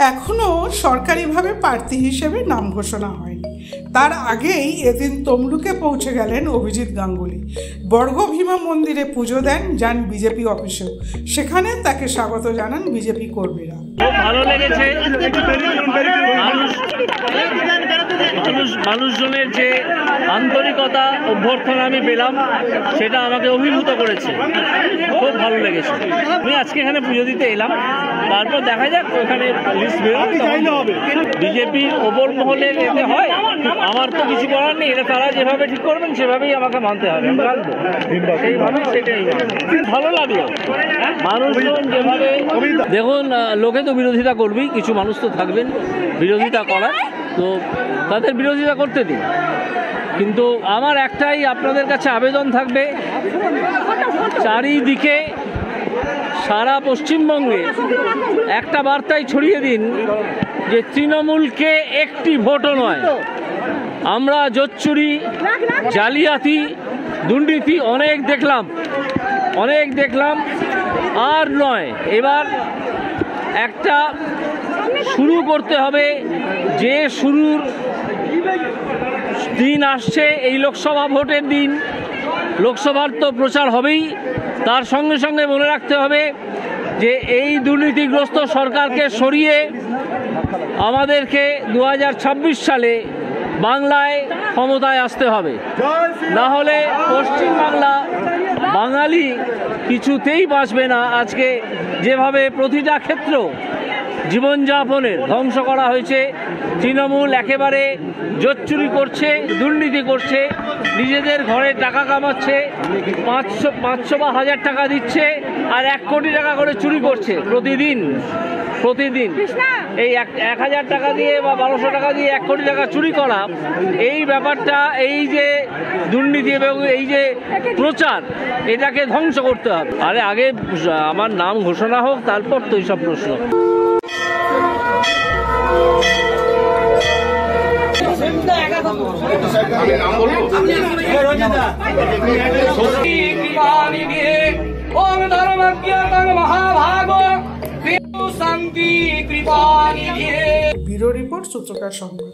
এখনও সরকারিভাবে প্রার্থী হিসেবে নাম ঘোষণা হয়নি। তার আগেই এদিন তমলুকে পৌঁছে গেলেন অভিজিৎ গাঙ্গুলি। বর্গভীমা মন্দিরে পুজো দেন, যান বিজেপি অফিসেও। সেখানে তাকে স্বাগত জানান বিজেপি কর্মীরা। খুব ভালো লেগেছে। মানুষজনের যে আন্তরিকতা অভ্যর্থনা আমি পেলাম, সেটা আমাকে অভিভূত করেছে। খুব ভালো লেগেছে। আমি আজকে এখানে পুজো দিতে এলাম, তারপর দেখা যাক ওখানে লিস্ট বেরোবে। বিজেপির ওপর মহলে এতে হয়, আমার তো কিছু করার নেই। এটা তারা যেভাবে ঠিক করবেন সেভাবেই আমাকে মানতে হবে। সেইভাবে সেটাই ভালো লাগলো। মানুষজন যেভাবে, দেখুন, লোকে তো বিরোধিতা করবেই, কিছু মানুষ তো থাকবেন বিরোধিতা করার, তো তাদের বিরোধিতা করতে দিন। কিন্তু আমার একটাই আপনাদের কাছে আবেদন থাকবে, চারিদিকে সারা পশ্চিমবঙ্গে একটা বার্তাই ছড়িয়ে দিন যে তৃণমূলকে একটি ভোটও নয়। আমরা জোচ্চুরি, জালিয়াতি, দুর্নীতি অনেক দেখলাম, আর নয়। এবার একটা শুরু করতে হবে, যে শুরুর দিন আসছে, এই লোকসভা ভোটের দিন। লোকসভার তো প্রচার হবেই, তার সঙ্গে সঙ্গে মনে রাখতে হবে যে এই দুর্নীতিগ্রস্ত সরকারকে সরিয়ে আমাদেরকে 2026 সালে বাংলায় ক্ষমতায় আসতে হবে। না হলে পশ্চিমবাংলা, বাঙালি কিছুতেই বাঁচবে না। আজকে যেভাবে প্রতিটা ক্ষেত্র জীবনযাপনের ধ্বংস করা হয়েছে, তৃণমূল একেবারে জোচ্চুরি করছে, দুর্নীতি করছে, নিজেদের ঘরে টাকা কামাচ্ছে, 500 বা 1000 টাকা দিচ্ছে, আর 1 কোটি টাকা করে চুরি করছে প্রতিদিন। এই 1000 টাকা দিয়ে বা 1200 টাকা দিয়ে 1 কোটি টাকা চুরি করা, এই ব্যাপারটা, এই যে দুর্নীতি এবং এই যে প্রচার, এটাকে ধ্বংস করতে হবে। আরে আগে আমার নাম ঘোষণা হোক, তারপর তো এইসব প্রশ্ন। ব্যুরো রিপোর্ট, সূত্রকার সংবাদ।